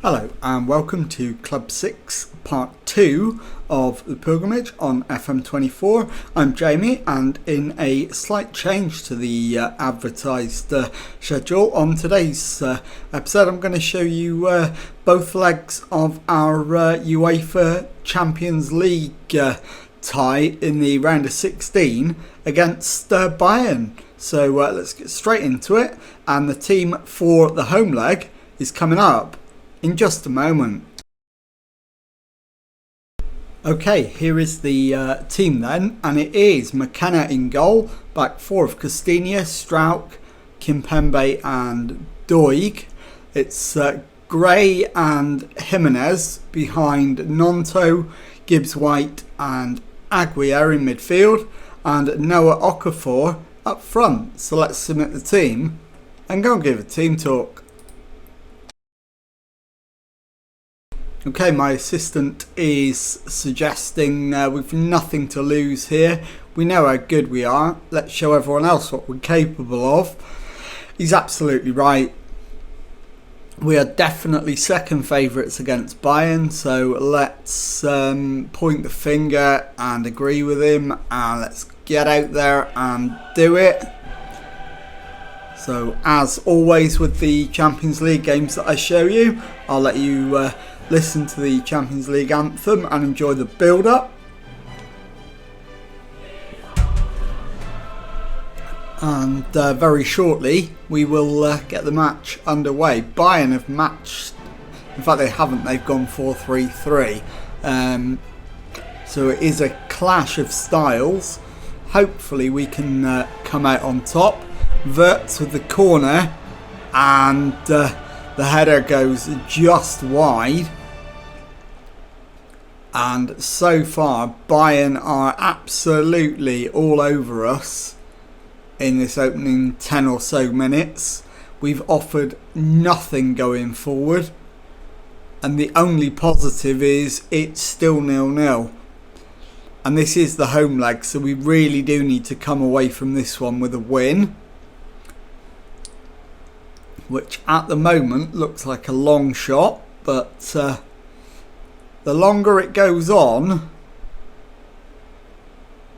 Hello and welcome to Club 6 Part 2 of the pilgrimage on FM24. I'm Jamie, and in a slight change to the advertised schedule, on today's episode I'm going to show you both legs of our UEFA Champions League tie in the round of 16 against Bayern. So let's get straight into it, and the team for the home leg is coming up in just a moment. Okay, here is the team then, and it is McKenna in goal, back four of Castagna, Strauch, Kimpembe and Doig. It's Gray and Jimenez behind Nonto, Gibbs-White and Aguirre in midfield, and Noah Okafor up front. So let's submit the team and go and give a team talk. Okay, my assistant is suggesting we've nothing to lose here. We know how good we are. Let's show everyone else what we're capable of. He's absolutely right. We are definitely second favourites against Bayern, so let's point the finger and agree with him, and let's get out there and do it. So as always with the Champions League games that I show you, I'll let you listen to the Champions League anthem and enjoy the build-up. And very shortly we will get the match underway. Bayern have matched, in fact they haven't, they've gone 4-3-3. So it is a clash of styles. Hopefully we can come out on top. Wirtz with the corner, and the header goes just wide. And so far Bayern are absolutely all over us in this opening 10 or so minutes. We've offered nothing going forward, and the only positive is it's still 0-0. And this is the home leg, so we really do need to come away from this one with a win, which at the moment looks like a long shot, but the longer it goes on,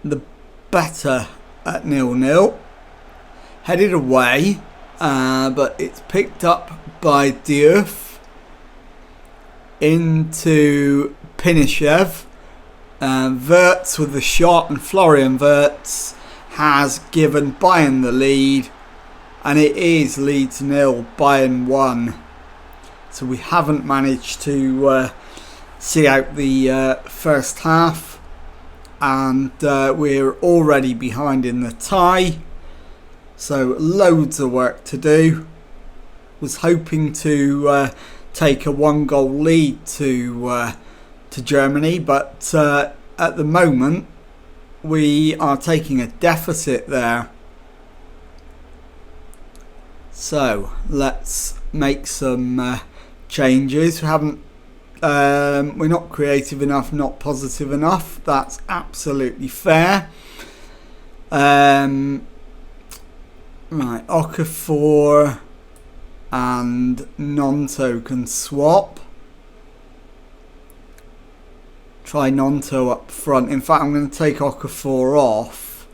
the better at 0-0. Headed away, but it's picked up by Diouf into Pinishev. Wirtz with the shot, and Florian Wirtz has given Bayern the lead, and it is Leeds 0, Bayern 1. So we haven't managed to see out the first half, and we're already behind in the tie. So loads of work to do. Was hoping to take a 1-goal lead to Germany, but at the moment we are taking a deficit there. So let's make some changes. We haven't. We're not creative enough, not positive enough. That's absolutely fair. Right, Okafor and Nonto can swap. Try Nonto up front. In fact, I'm going to take Okafor off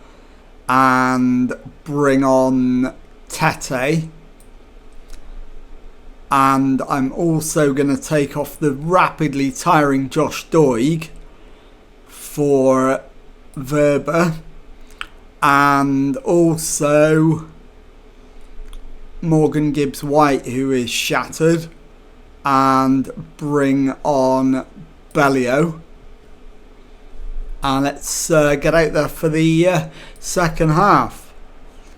and bring on Tete. And I'm also going to take off the rapidly tiring Josh Doig for Verba, and also Morgan Gibbs-White, who is shattered, and bring on Bellio. And let's get out there for the second half.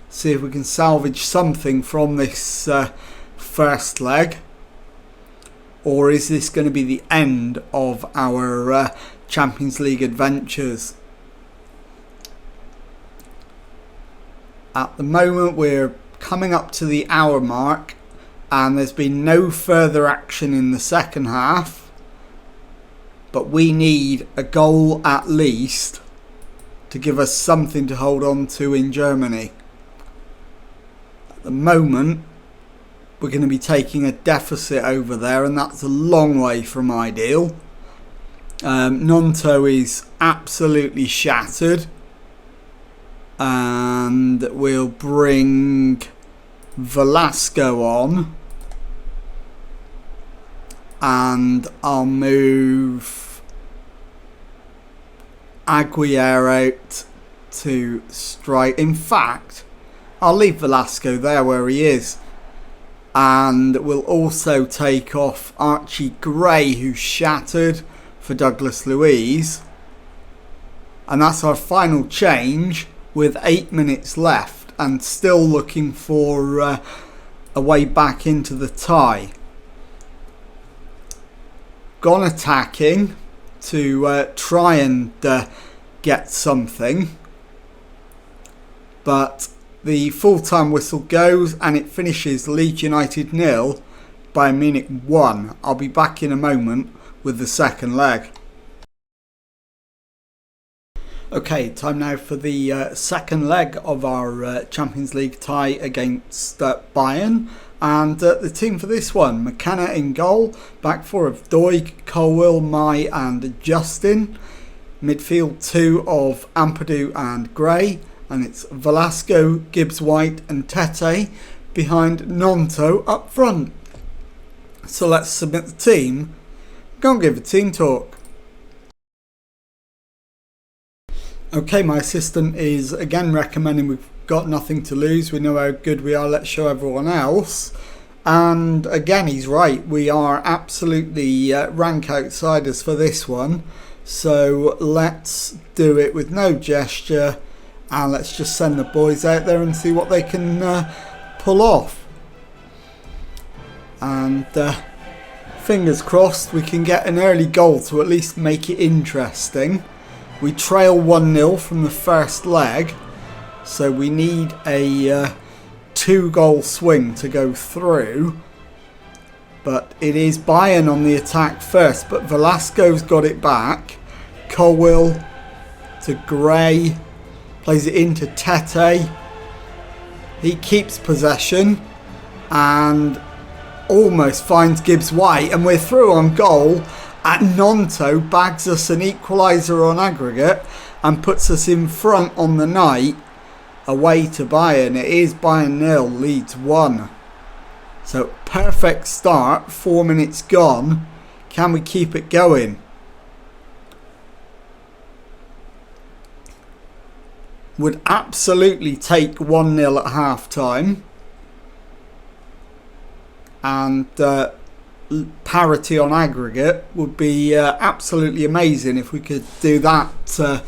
See if we can salvage something from this first leg, or is this going to be the end of our Champions League adventures? At the moment we're coming up to the hour mark, and there's been no further action in the second half, but we need a goal at least to give us something to hold on to in Germany. At the moment we're going to be taking a deficit over there, and that's a long way from ideal. Nonto is absolutely shattered, and we'll bring Velasco on, and I'll move Aguirre out to strike. In fact, I'll leave Velasco there where he is, and we'll also take off Archie Gray, who's shattered, for Douglas Luiz, and that's our final change with 8 minutes left and still looking for a way back into the tie. Gone attacking to try and get something, but the full-time whistle goes and it finishes Leeds United 0, Bayern Munich 1. I'll be back in a moment with the second leg. Okay, time now for the second leg of our Champions League tie against Bayern. And the team for this one: McKenna in goal, back four of Doig, Colwill, Mai and Justin. Midfield two of Ampadu and Gray. And it's Velasco, Gibbs-White and Tete behind Nonto up front. So let's submit the team. Go and give a team talk. Okay, my assistant is again recommending we've got nothing to lose. We know how good we are. Let's show everyone else. And again, he's right. We are absolutely rank outsiders for this one. So let's do it with no gesture. And let's just send the boys out there and see what they can pull off. And fingers crossed we can get an early goal to at least make it interesting. We trail 1-0 from the first leg, so we need a 2-goal swing to go through. But it is Bayern on the attack first, but Velasco's got it back. Colwill to Gray, plays it into Tete. He keeps possession and almost finds Gibbs-White, and we're through on goal. At Nonto bags us an equaliser on aggregate and puts us in front on the night, away to Bayern. It is Bayern 0, Leeds 1. So perfect start, 4 minutes gone. Can we keep it going? Would absolutely take 1-0 at half time. And parity on aggregate would be absolutely amazing if we could do that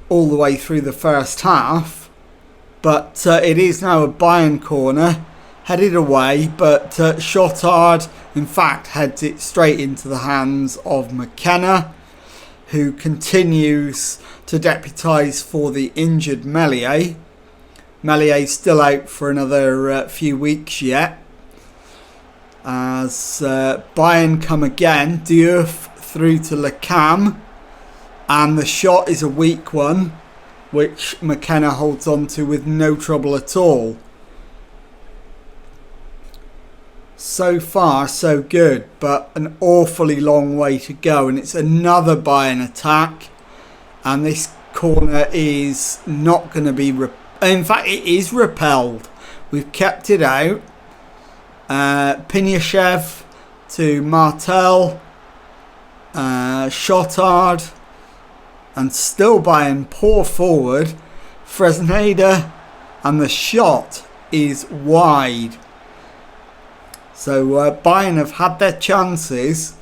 all the way through the first half. But it is now a Bayern corner, headed away, but Shotard in fact heads it straight into the hands of McKenna, who continues to deputise for the injured Meslier. Meslier still out for another few weeks yet. As Bayern come again, Diouf through to Lecam, and the shot is a weak one, which McKenna holds on to with no trouble at all. So far, so good, but an awfully long way to go, and it's another Bayern attack, and this corner is not going to be... in fact, it is repelled. We've kept it out. Pinyachev to Martel, Shotard, and still Bayern poor forward. Fresneda, and the shot is wide. So Bayern have had their chances,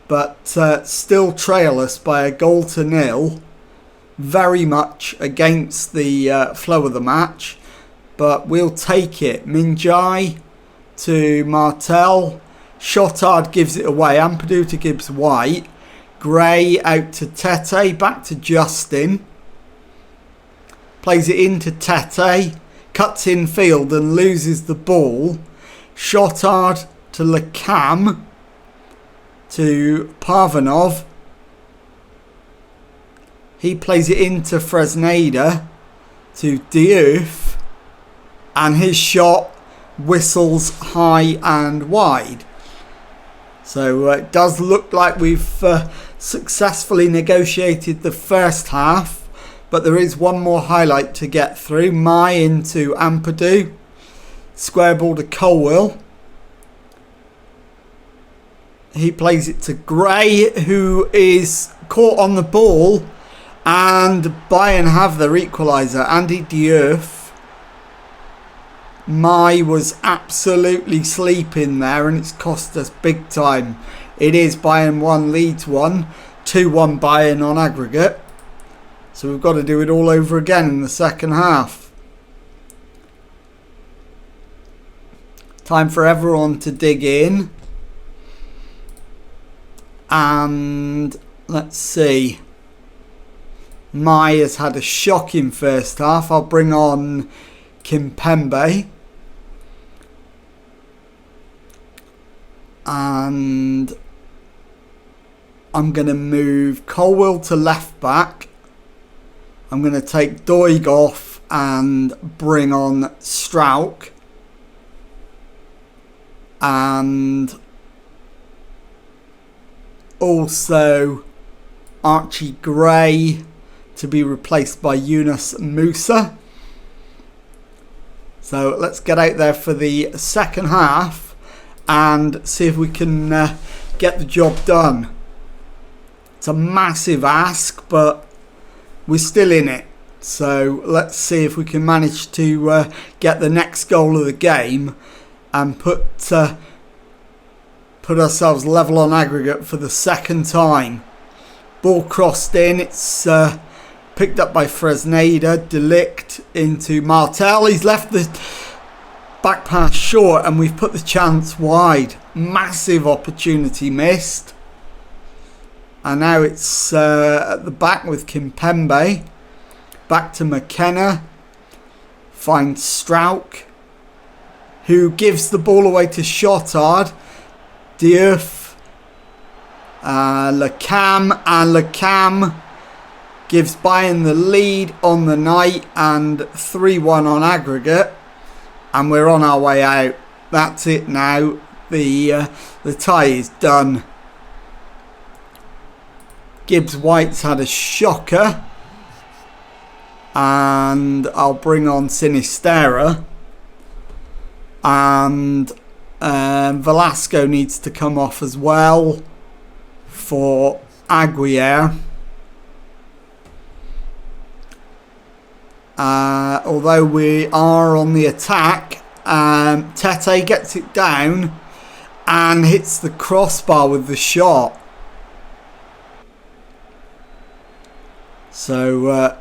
but still trail us by 1-0. Very much against the flow of the match, but we'll take it. Minjai to Martel, Shotard gives it away, Ampadu to Gibbs-White, Gray out to Tete, back to Justin, plays it into Tete, cuts in field and loses the ball. Shotard to Lecam, to Parvanov, he plays it into Fresneda, to Diouf, and his shot whistles high and wide. So it does look like we've successfully negotiated the first half, but there is one more highlight to get through. Mai into Ampadu, square ball to Colwell. He plays it to Gray, who is caught on the ball, and Bayern have their equaliser. Andy Diouf. Mai was absolutely sleeping there, and it's cost us big time. It is Bayern 1, Leeds 1, 2-1 Bayern on aggregate. So we've got to do it all over again in the second half. Time for everyone to dig in. And let's see. Mai has had a shocking first half. I'll bring on Kimpembe. And I'm going to move Colwell to left back. I'm going to take Doig off and bring on Strauch. And also Archie Gray to be replaced by Yunus Musa. So let's get out there for the second half and see if we can get the job done. It's a massive ask, but we're still in it. So let's see if we can manage to get the next goal of the game and put ourselves level on aggregate for the second time. Ball crossed in. It's picked up by Fresneda. Delict into Martel. He's left the back pass short, and we've put the chance wide. Massive opportunity missed. And now it's at the back with Kimpembe. Back to McKenna. Finds Strauch, who gives the ball away to Shotard. Diouf. Lecam. And Lecam gives Bayern the lead on the night and 3-1 on aggregate. And we're on our way out. That's it now. The tie is done. Gibbs White's had a shocker. And I'll bring on Sinistera. And Velasco needs to come off as well for Aguirre. Although we are on the attack, Tete gets it down and hits the crossbar with the shot. So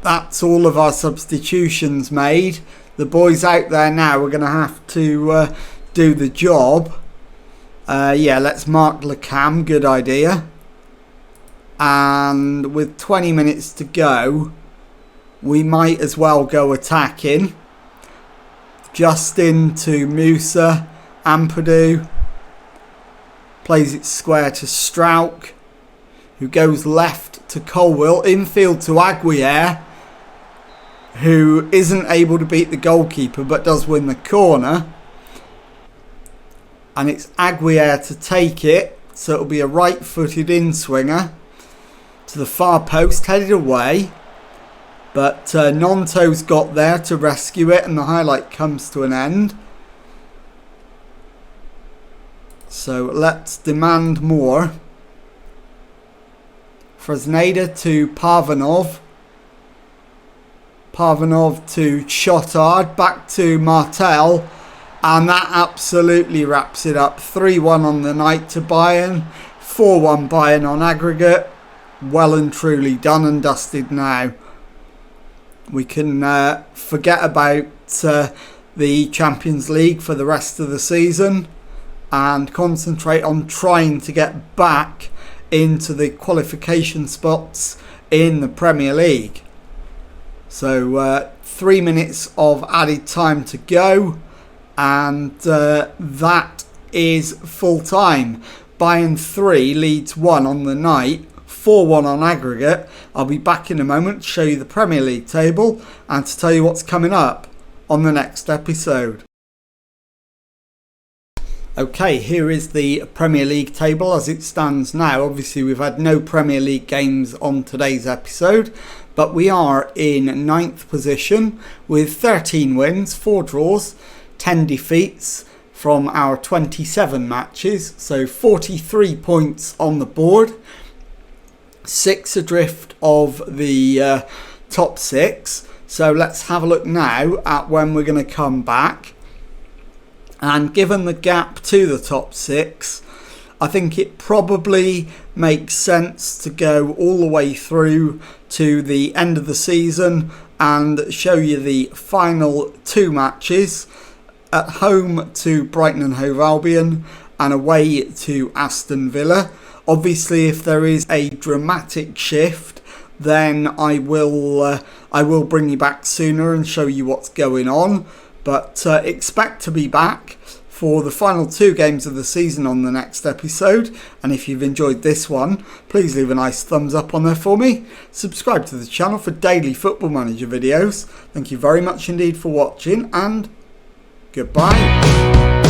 that's all of our substitutions made. The boys out there now, we're going to have to do the job. Yeah, let's mark Lecam, good idea. And with 20 minutes to go, we might as well go attacking. Justin to Musa. Ampadu plays it square to Strauch, who goes left to Colwell. Infield to Aguirre, who isn't able to beat the goalkeeper but does win the corner. And it's Aguirre to take it, so it'll be a right-footed in-swinger to the far post, headed away. But Nonto's got there to rescue it, and the highlight comes to an end. So let's demand more. Fresneda to Parvanov. Parvanov to Shotard. Back to Martel. And that absolutely wraps it up. 3-1 on the night to Bayern. 4-1 Bayern on aggregate. Well and truly done and dusted now. We can forget about the Champions League for the rest of the season and concentrate on trying to get back into the qualification spots in the Premier League. So 3 minutes of added time to go, and that is full time. Bayern 3, Leeds 1 on the night. 4-1 on aggregate. I'll be back in a moment to show you the Premier League table and to tell you what's coming up on the next episode. Okay, here is the Premier League table as it stands now. Obviously, we've had no Premier League games on today's episode, but we are in 9th position with 13 wins, 4 draws, 10 defeats from our 27 matches. So 43 points on the board, 6 adrift of the top 6. So let's have a look now at when we're going to come back. And given the gap to the top 6, I think it probably makes sense to go all the way through to the end of the season and show you the final 2 matches at home to Brighton and Hove Albion and away to Aston Villa. Obviously, if there is a dramatic shift, then I will bring you back sooner and show you what's going on. But expect to be back for the final 2 games of the season on the next episode. And if you've enjoyed this one, please leave a nice thumbs up on there for me. Subscribe to the channel for daily Football Manager videos. Thank you very much indeed for watching, and goodbye.